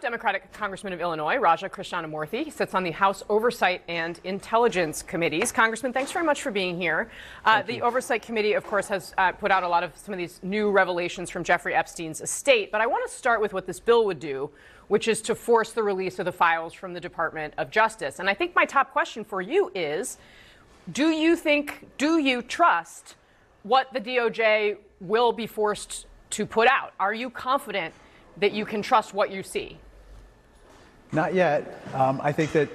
Democratic Congressman of Illinois, Raja Krishnamoorthi. He sits on the House Oversight and Intelligence Committees. Congressman, thanks very much for being here. The Oversight Committee, of course, has put out some of these new revelations from Jeffrey Epstein's estate. But I want to start with what this bill would do, which is to force the release of the files from the Department of Justice. And I think my top question for you is, do you trust what the DOJ will be forced to put out? Are you confident that you can trust what you see? Not yet. I think that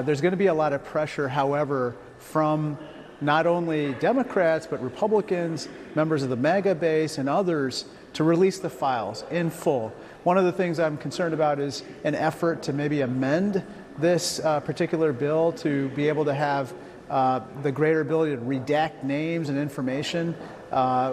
there's going to be a lot of pressure, however, from not only Democrats, but Republicans, members of the MAGA base, and others to release the files in full. One of the things I'm concerned about is an effort to maybe amend this particular bill to be able to have the greater ability to redact names and information,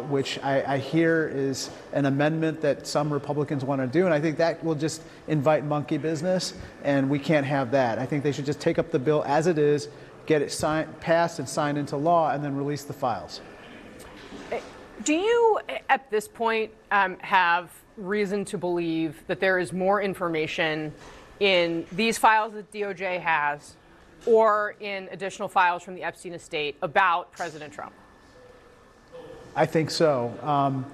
which I hear is an amendment that some Republicans want to do. And I think that will just invite monkey business, and we can't have that. I think they should just take up the bill as it is, get it passed and signed into law, and then release the files. Do you, at this point, have reason to believe that there is more information in these files that DOJ has or in additional files from the Epstein estate about President Trump? I think so.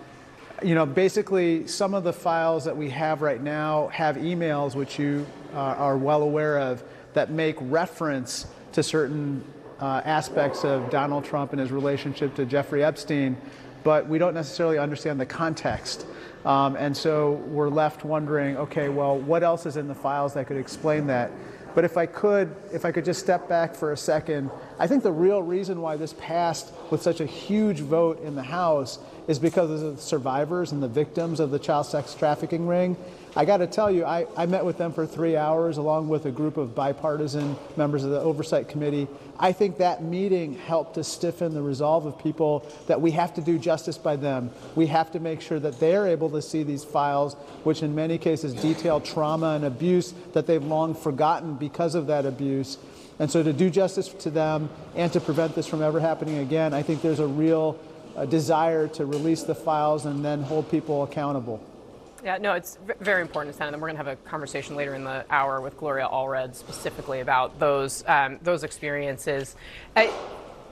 Basically, some of the files that we have right now have emails, which you are well aware of, that make reference to certain aspects of Donald Trump and his relationship to Jeffrey Epstein, but we don't necessarily understand the context. And so we're left wondering, okay, well, what else is in the files that could explain that? But if I could just step back for a second, I think the real reason why this passed with such a huge vote in the House is because of the survivors and the victims of the child sex trafficking ring. I got to tell you, I met with them for 3 hours along with a group of bipartisan members of the Oversight Committee. I think that meeting helped to stiffen the resolve of people that we have to do justice by them. We have to make sure that they're able to see these files, which in many cases detail trauma and abuse that they've long forgotten because of that abuse. And so to do justice to them and to prevent this from ever happening again, I think there's a real desire to release the files and then hold people accountable. Yeah, no, it's very important, Senator. And we're going to have a conversation later in the hour with Gloria Allred specifically about those experiences.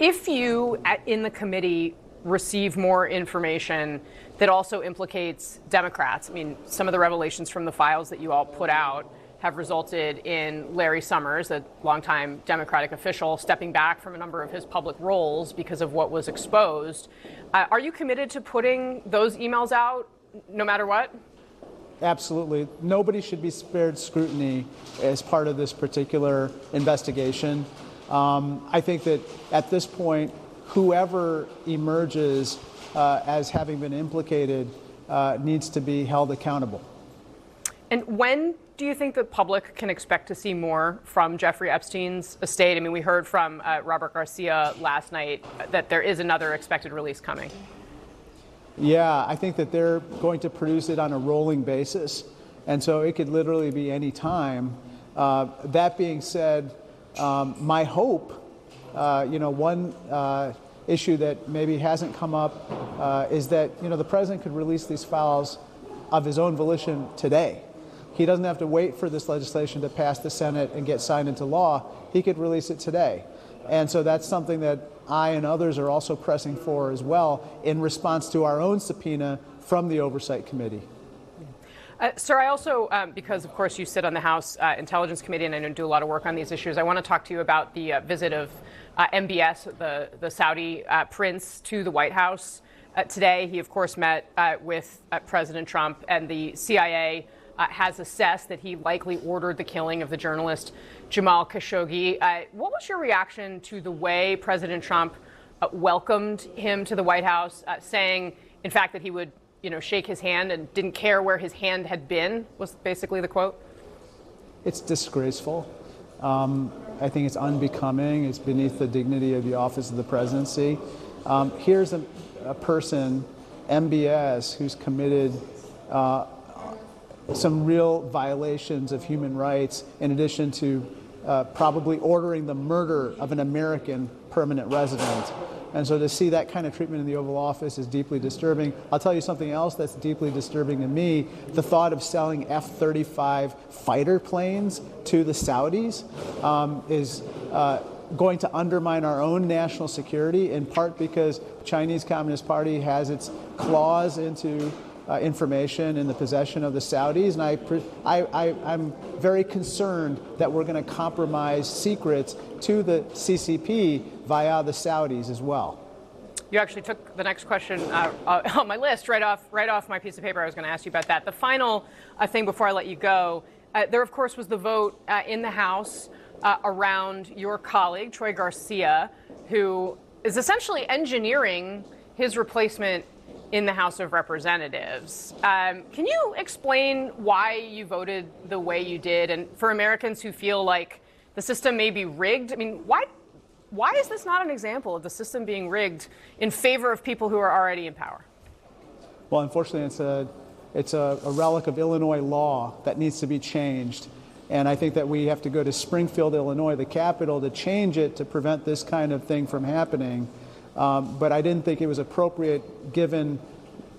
If you, in the committee, receive more information that also implicates Democrats, I mean, some of the revelations from the files that you all put out have resulted in Larry Summers, a longtime Democratic official, stepping back from a number of his public roles because of what was exposed. Are you committed to putting those emails out no matter what? Absolutely. Nobody should be spared scrutiny as part of this particular investigation. I think that at this point, whoever emerges as having been implicated needs to be held accountable. And when do you think the public can expect to see more from Jeffrey Epstein's estate? I mean, we heard from Robert Garcia last night that there is another expected release coming. Yeah, I think that they're going to produce it on a rolling basis, and so it could literally be any time. That being said, my hope, one issue that maybe hasn't come up is that, the president could release these files of his own volition today. He doesn't have to wait for this legislation to pass the Senate and get signed into law. He could release it today. And so that's something that I and others are also pressing for as well in response to our own subpoena from the Oversight Committee. Sir, I also, because of course you sit on the House Intelligence Committee and I do a lot of work on these issues, I want to talk to you about the visit of MBS, the Saudi prince, to the White House today. He, of course, met with President Trump, and the CIA has assessed that he likely ordered the killing of the journalist Jamal Khashoggi. What was your reaction to the way President Trump welcomed him to the White House, saying, in fact, that he would, shake his hand and didn't care where his hand had been, was basically the quote? It's disgraceful. I think it's unbecoming. It's beneath the dignity of the office of the presidency. Here's a person, MBS, who's committed some real violations of human rights, in addition to probably ordering the murder of an American permanent resident. And so to see that kind of treatment in the Oval Office is deeply disturbing. I'll tell you something else that's deeply disturbing to me. The thought of selling F-35 fighter planes to the Saudis is going to undermine our own national security, in part because the Chinese Communist Party has its claws into information in the possession of the Saudis, and I'm very concerned that we're going to compromise secrets to the CCP via the Saudis as well. You actually took the next question on my list right off my piece of paper. I was going to ask you about that. The final thing before I let you go, there of course was the vote in the House around your colleague Troy Garcia, who is essentially engineering his replacement in the House of Representatives. Can you explain why you voted the way you did? And for Americans who feel like the system may be rigged, I mean, why is this not an example of the system being rigged in favor of people who are already in power? Well, unfortunately, it's a relic of Illinois law that needs to be changed. And I think that we have to go to Springfield, Illinois, the capital, to change it to prevent this kind of thing from happening. But I didn't think it was appropriate given,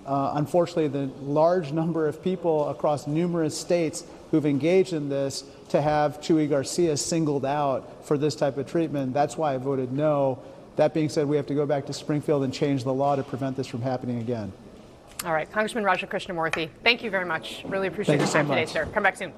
unfortunately, the large number of people across numerous states who've engaged in this to have Chuy Garcia singled out for this type of treatment. That's why I voted no. That being said, we have to go back to Springfield and change the law to prevent this from happening again. All right. Congressman Raja Krishnamoorthi, thank you very much. Really appreciate your time today, sir. Come back soon.